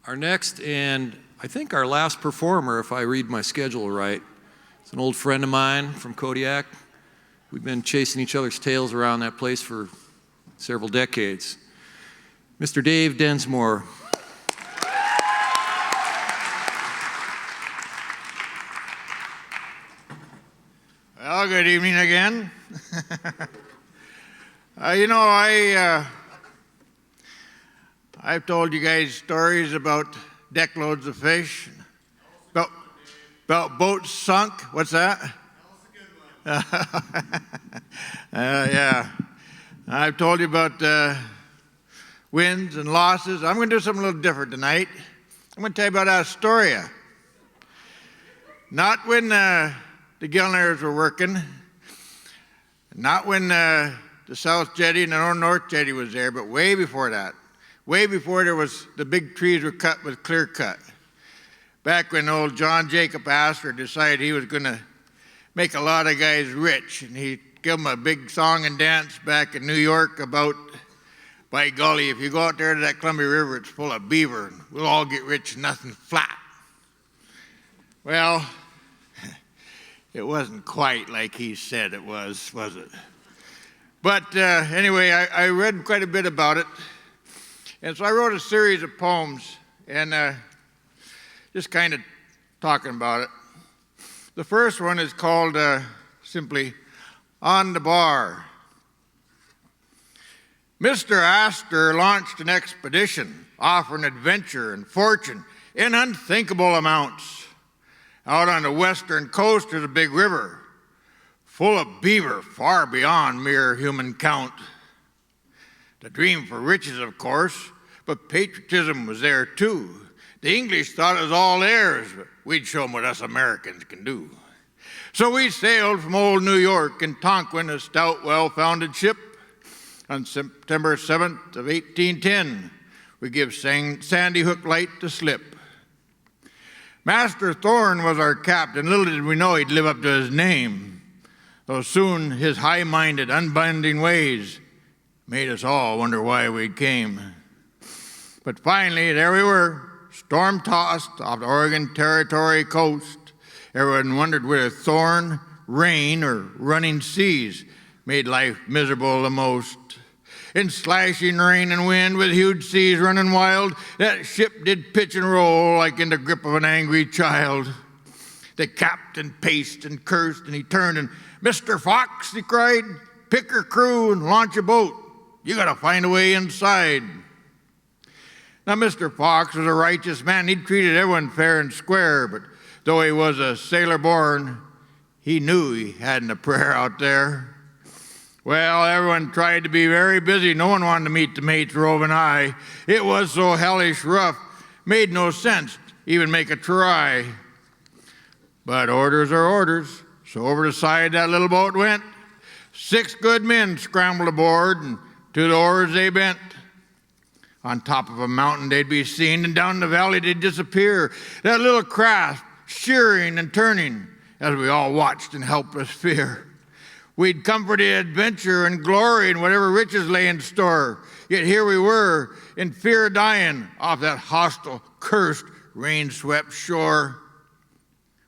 Our next and I think our last performer, if I read my schedule right, is an old friend of mine from Kodiak. We've been chasing each other's tails around that place for several decades. Mr. Dave Densmore. Well, good evening again. I've told you guys stories about deck loads of fish, about boats sunk. What's that? That was a good one. Yeah. I've told you about wins and losses. I'm going to do something a little different tonight. I'm going to tell you about Astoria. Not when the Gilners were working, not when the South Jetty and the North Jetty was there, but way before that. Way before there was, the big trees were cut with clear cut. Back when old John Jacob Astor decided he was going to make a lot of guys rich, and he gave them a big song and dance back in New York about, by golly, if you go out there to that Columbia River, it's full of beaver, and we'll all get rich, nothing flat. Well, it wasn't quite like he said it was it? But anyway, I read quite a bit about it. And so I wrote a series of poems and just kind of talking about it. The first one is called simply On the Bar. Mr. Astor launched an expedition offering adventure and fortune in unthinkable amounts. Out on the western coast there's a big river full of beaver far beyond mere human count. The dream for riches, of course, but patriotism was there too. The English thought it was all theirs, but we'd show them what us Americans can do. So we sailed from old New York in Tonquin, a stout, well-founded ship. On September 7th of 1810, we give Sandy Hook Light to slip. Master Thorne was our captain. Little did we know he'd live up to his name, though soon his high-minded, unbending ways made us all wonder why we came. But finally, there we were, storm-tossed off the Oregon Territory coast. Everyone wondered whether thorn, rain, or running seas made life miserable the most. In slashing rain and wind, with huge seas running wild, that ship did pitch and roll like in the grip of an angry child. The captain paced and cursed, and he turned and, "Mr. Fox," he cried, "pick your crew and launch a boat. You got to find a way inside." Now, Mr. Fox was a righteous man. He treated everyone fair and square, but though he was a sailor born, he knew he hadn't a prayer out there. Well, everyone tried to be very busy. No one wanted to meet the mates roving high. It was so hellish rough, made no sense to even make a try. But orders are orders, so over the side that little boat went. 6 good men scrambled aboard, and to the oars they bent. On top of a mountain they'd be seen, and down the valley they'd disappear. That little craft shearing and turning as we all watched in helpless fear. We'd comforted adventure and glory and whatever riches lay in store. Yet here we were, in fear of dying off that hostile, cursed, rain-swept shore.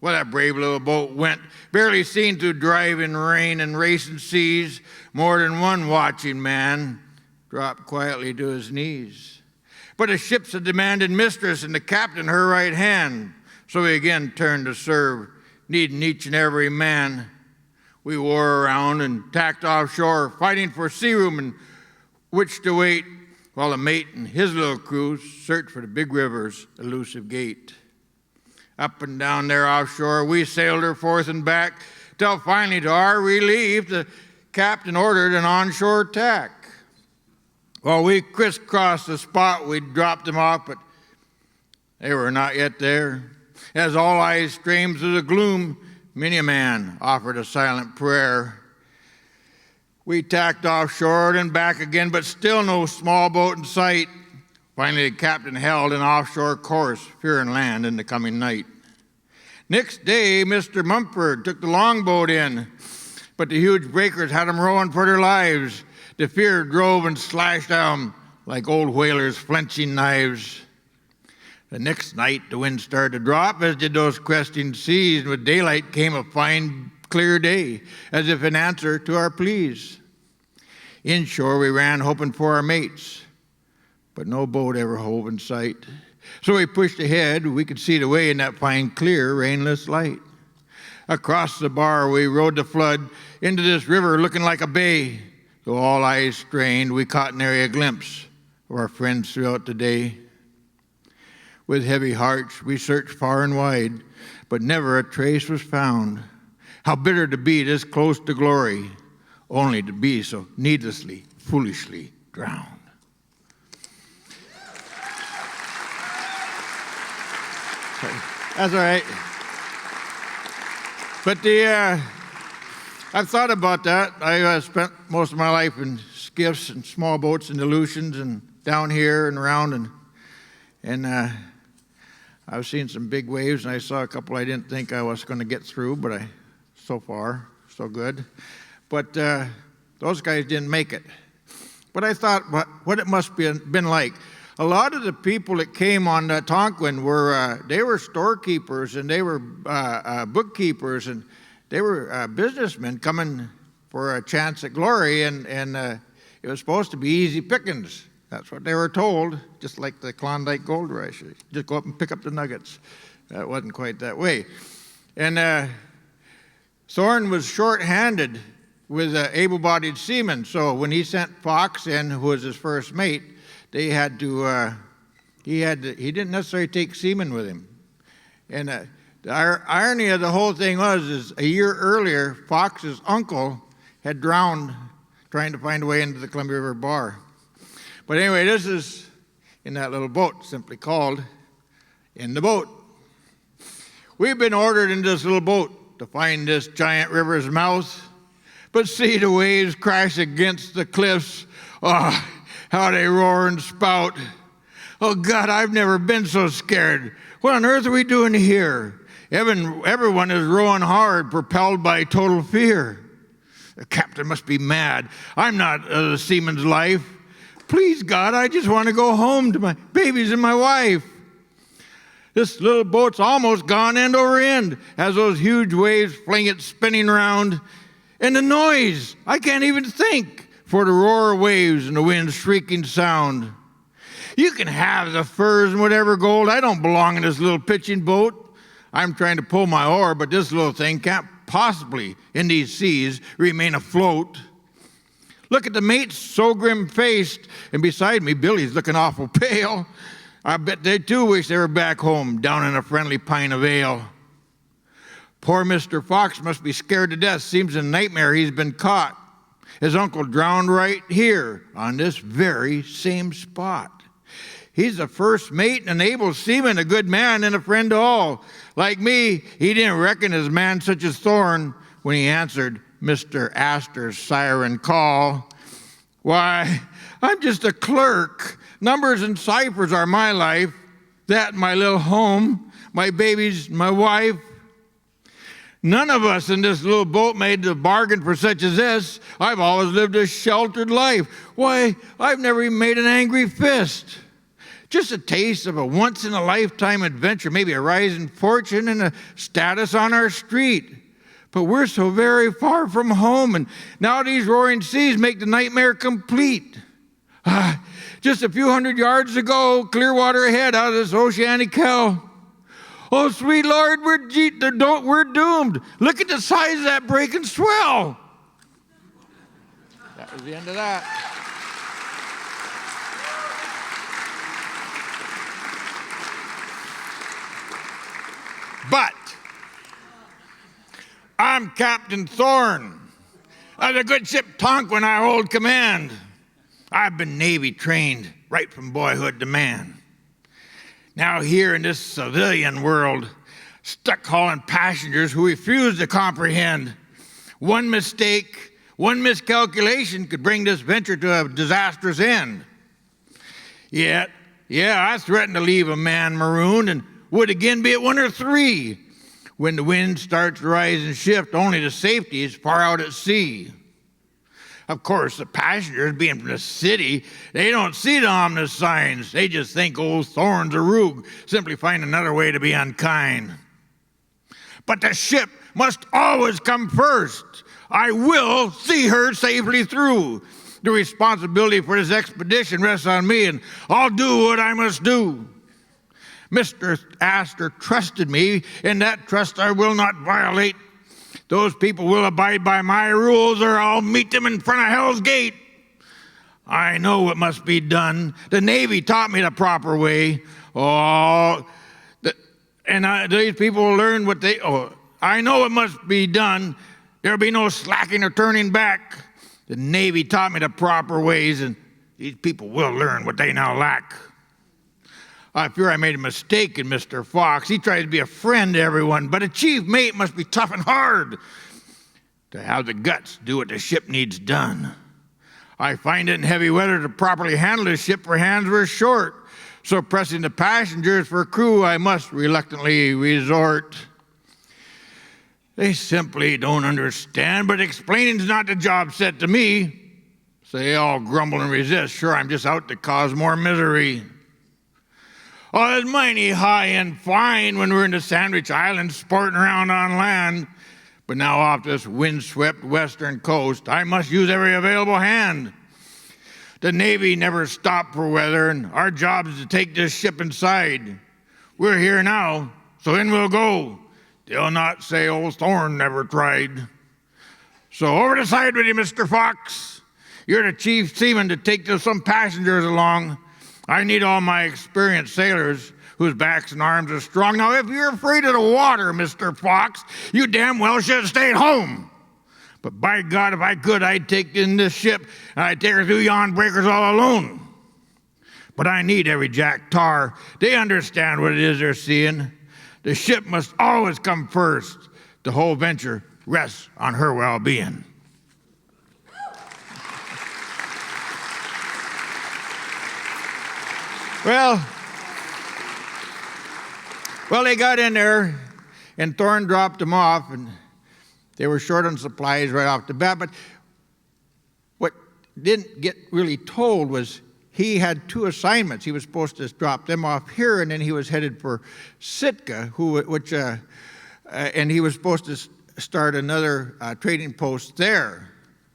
Well, that brave little boat went, barely seen through driving rain and racing seas. More than one watching man dropped quietly to his knees. But the ship's a demanding mistress and the captain her right hand. So we again turned to serve, needing each and every man. We wore around and tacked offshore, fighting for sea room in which to wait, while the mate and his little crew searched for the big river's elusive gate. Up and down there offshore, we sailed her forth and back, till finally, to our relief, the captain ordered an onshore tack. While we crisscrossed the spot, we dropped them off, but they were not yet there. As all eyes streamed through the gloom, many a man offered a silent prayer. We tacked offshore and back again, but still no small boat in sight. Finally, the captain held an offshore course, fearing land in the coming night. Next day, Mr. Mumford took the longboat in, but the huge breakers had them rowing for their lives. The fear drove and slashed down like old whalers flinching knives. The next night the wind started to drop, as did those cresting seas, and with daylight came a fine clear day, as if in answer to our pleas. Inshore we ran, hoping for our mates, but no boat ever hove in sight. So we pushed ahead. We could see the way in that fine, clear, rainless light. Across the bar we rode the flood into this river looking like a bay. Though all eyes strained, we caught nary a glimpse of our friends throughout the day. With heavy hearts we searched far and wide, but never a trace was found. How bitter to be this close to glory, only to be so needlessly, foolishly drowned. That's all right. But I've thought about that. I spent most of my life in skiffs and small boats and Aleutians and down here and around, and I've seen some big waves, and I saw a couple I didn't think I was going to get through, but so far, so good. But those guys didn't make it. But I thought what it must have been like. A lot of the people that came on Tonquin they were storekeepers, and they were bookkeepers, and they were businessmen coming for a chance at glory, and it was supposed to be easy pickings. That's what they were told, just like the Klondike Gold Rush. Just go up and pick up the nuggets. That wasn't quite that way. And Thorne was short-handed with able-bodied seamen, so when he sent Fox in, who was his first mate, they had to, he didn't necessarily take seamen with him. And the irony of the whole thing is a year earlier, Fox's uncle had drowned trying to find a way into the Columbia River bar. But anyway, this is in that little boat, simply called In the Boat. We've been ordered into this little boat to find this giant river's mouth, but see the waves crash against the cliffs. Oh, how they roar and spout. Oh, God, I've never been so scared. What on earth are we doing here? Everyone is rowing hard, propelled by total fear. The captain must be mad. I'm not a seaman's life. Please, God, I just want to go home to my babies and my wife. This little boat's almost gone end over end as those huge waves fling it spinning around. And the noise, I can't even think for the roar of waves and the wind's shrieking sound. You can have the furs and whatever gold. I don't belong in this little pitching boat. I'm trying to pull my oar, but this little thing can't possibly, in these seas, remain afloat. Look at the mates, so grim-faced, and beside me, Billy's looking awful pale. I bet they too wish they were back home, down in a friendly pint of ale. Poor Mr. Fox must be scared to death. Seems a nightmare he's been caught. His uncle drowned right here, on this very same spot. He's the first mate and an able seaman, a good man and a friend to all. Like me, he didn't reckon his man such as Thorne when he answered Mr. Astor's siren call. Why, I'm just a clerk. Numbers and ciphers are my life. That, my little home, my babies, my wife. None of us in this little boat made the bargain for such as this. I've always lived a sheltered life. Why, I've never even made an angry fist. Just a taste of a once-in-a-lifetime adventure, maybe a rise in fortune and a status on our street. But we're so very far from home, and now these roaring seas make the nightmare complete. Just a few hundred yards ago, clear water ahead out of this oceanic hell. Oh, sweet Lord, we're doomed. Look at the size of that breaking swell. That was the end of that. But I'm Captain Thorne of the good ship Tonquin I hold command. I've been Navy trained right from boyhood to man. Now here in this civilian world, stuck hauling passengers who refuse to comprehend. One mistake, one miscalculation could bring this venture to a disastrous end. Yet, I threatened to leave a man marooned and would again be at 1 or 3 when the wind starts to rise and shift, only to safety is far out at sea. Of course, the passengers, being from the city, they don't see the ominous signs. They just think old Thorne's a rogue, simply find another way to be unkind. But the ship must always come first. I will see her safely through. The responsibility for this expedition rests on me, and I'll do what I must do. Mr. Astor trusted me, and that trust I will not violate. Those people will abide by my rules, or I'll meet them in front of Hell's Gate. I know what must be done. The Navy taught me the proper way. These people will learn what they... I know it must be done. There'll be no slacking or turning back. The Navy taught me the proper ways, and these people will learn what they now lack. I fear I made a mistake in Mr. Fox. He tried to be a friend to everyone, but a chief mate must be tough and hard to have the guts to do what the ship needs done. I find it in heavy weather to properly handle the ship, for hands were short. So pressing the passengers for crew, I must reluctantly resort. They simply don't understand, but explaining's not the job set to me. So they all grumble and resist. Sure, I'm just out to cause more misery. Oh, it's mighty high and fine when we're in the Sandwich Islands sporting around on land. But now off this windswept western coast, I must use every available hand. The Navy never stopped for weather, and our job is to take this ship inside. We're here now, so in we'll go. They'll not say old Thorne never tried. So over the side with you, Mr. Fox. You're the chief seaman to take some passengers along. I need all my experienced sailors whose backs and arms are strong. Now, if you're afraid of the water, Mr. Fox, you damn well should have stayed home. But by God, if I could, I'd take in this ship and I'd take her through yon breakers all alone. But I need every jack tar. They understand what it is they're seeing. The ship must always come first. The whole venture rests on her well-being. Well, they got in there, and Thorne dropped them off, and they were short on supplies right off the bat. But what didn't get really told was he had two assignments. He was supposed to drop them off here, and then he was headed for Sitka, and he was supposed to start another trading post there.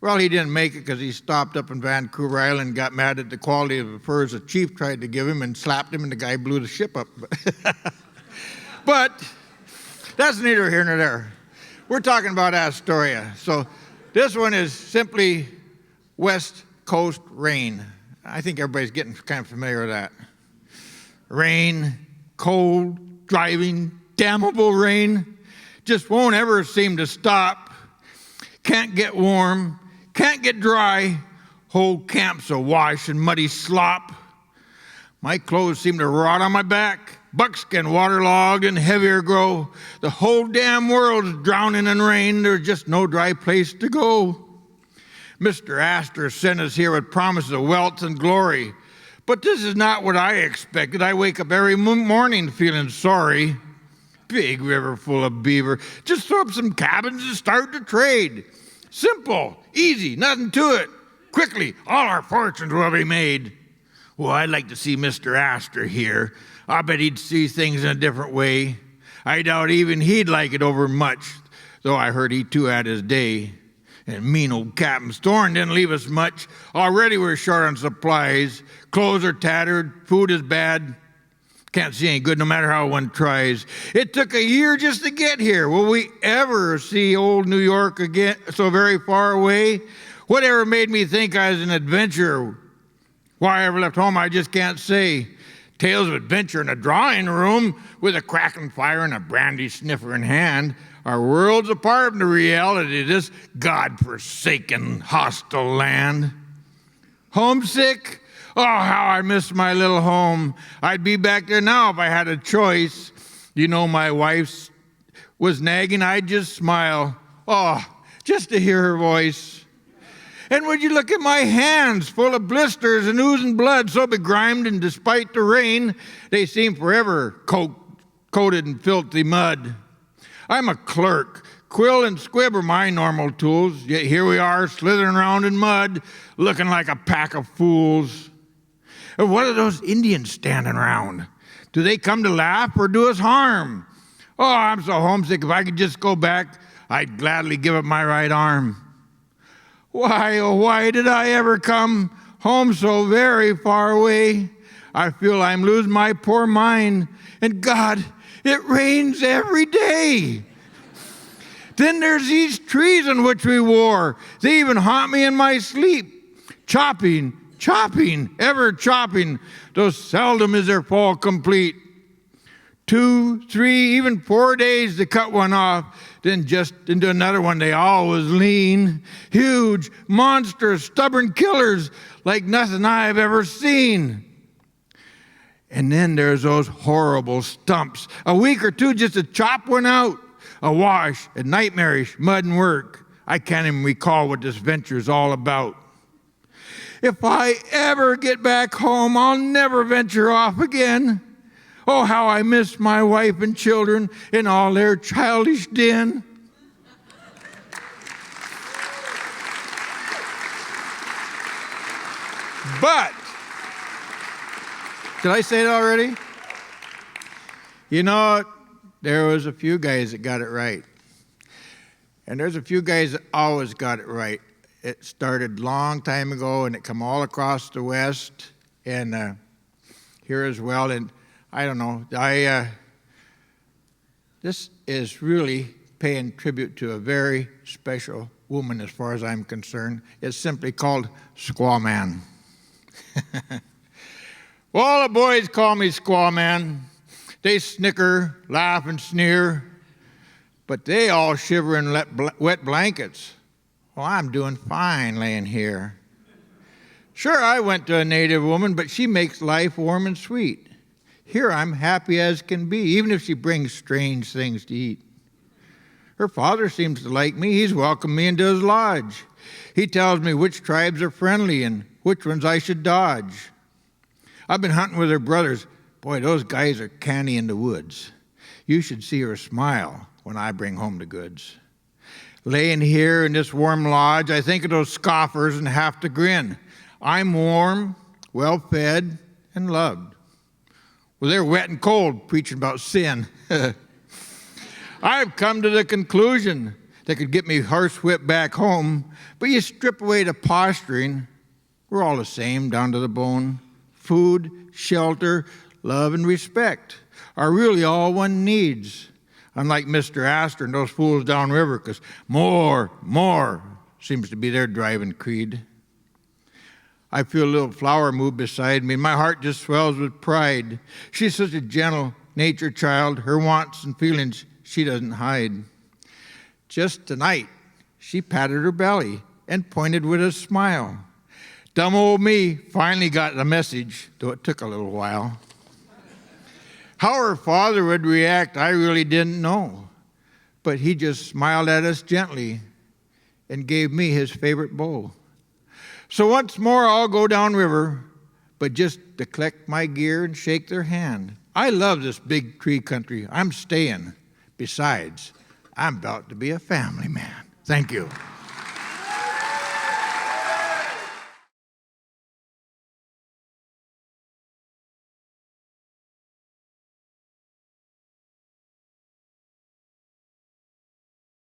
Well, he didn't make it because he stopped up in Vancouver Island and got mad at the quality of the furs the chief tried to give him and slapped him, and the guy blew the ship up. But that's neither here nor there. We're talking about Astoria. So this one is simply West Coast rain. I think everybody's getting kind of familiar with that. Rain, cold, driving, damnable rain. Just won't ever seem to stop. Can't get warm. Can't get dry. Whole camp's awash in muddy slop. My clothes seem to rot on my back. Buckskin waterlogged and heavier grow. The whole damn world's drowning in rain. There's just no dry place to go. Mr. Astor sent us here with promises of wealth and glory. But this is not what I expected. I wake up every morning feeling sorry. Big river full of beaver. Just throw up some cabins and start to trade. Simple, easy, nothing to it. Quickly, all our fortunes will be made. Well, I'd like to see Mr. Astor here. I bet he'd see things in a different way. I doubt even he'd like it over much, though I heard he too had his day. And mean old Captain Thorne didn't leave us much. Already we're short on supplies. Clothes are tattered. Food is bad. Can't see any good no matter how one tries. It took a year just to get here. Will we ever see old New York again so very far away? Whatever made me think I was an adventurer? Why I ever left home, I just can't say. Tales of adventure in a drawing room with a crackling fire and a brandy sniffer in hand are worlds apart from the reality of this God-forsaken, hostile land. Homesick? Oh, how I miss my little home. I'd be back there now if I had a choice. You know, my wife was nagging, I'd just smile. Oh, just to hear her voice. And would you look at my hands, full of blisters and oozing blood, so begrimed, and despite the rain, they seem forever coated in filthy mud. I'm a clerk, Quill and squib are my normal tools, yet here we are slithering around in mud, looking like a pack of fools. And what are those Indians standing around? Do they come to laugh or do us harm? Oh, I'm so homesick. If I could just go back, I'd gladly give up my right arm. Why, oh, why did I ever come home so very far away? I feel I'm losing my poor mind. And God, it rains every day. Then there's these trees on which we wore. They even haunt me in my sleep. Chopping, ever chopping, though seldom is their fall complete. 2, 3, even 4 days to cut one off, then just into another one they always lean. Huge, monstrous, stubborn killers like nothing I've ever seen. And then there's those horrible stumps. A week or two just to chop one out. A wash, a nightmarish mud and work. I can't even recall what this venture is all about. If I ever get back home, I'll never venture off again. Oh, how I miss my wife and children in all their childish din. But, did I say it already? You know, there was a few guys that got it right. And there's a few guys that always got it right. It started a long time ago, and it come all across the West and here as well. And I don't know, this is really paying tribute to a very special woman as far as I'm concerned. It's simply called Squaw Man. Well, the boys call me Squaw Man. They snicker, laugh, and sneer, but they all shiver in wet blankets. Well, I'm doing fine laying here. Sure, I went to a native woman, but she makes life warm and sweet. Here I'm happy as can be, even if she brings strange things to eat. Her father seems to like me. He's welcomed me into his lodge. He tells me which tribes are friendly and which ones I should dodge. I've been hunting with her brothers. Boy, those guys are canny in the woods. You should see her smile when I bring home the goods. Laying here in this warm lodge, I think of those scoffers and have to grin. I'm warm, well-fed, and loved. Well, they're wet and cold, preaching about sin. I've come to the conclusion that could get me horsewhipped back home, but you strip away the posturing, we're all the same down to the bone. Food, shelter, love, and respect are really all one needs. Unlike Mr. Astor and those fools downriver, because more seems to be their driving creed. I feel a little flower move beside me. My heart just swells with pride. She's such a gentle nature child. Her wants and feelings she doesn't hide. Just tonight, she patted her belly and pointed with a smile. Dumb old me finally got the message, though it took a little while. How her father would react, I really didn't know. But he just smiled at us gently and gave me his favorite bow. So once more I'll go downriver, but just to collect my gear and shake their hand. I love this big tree country. I'm staying. Besides, I'm about to be a family man. Thank you.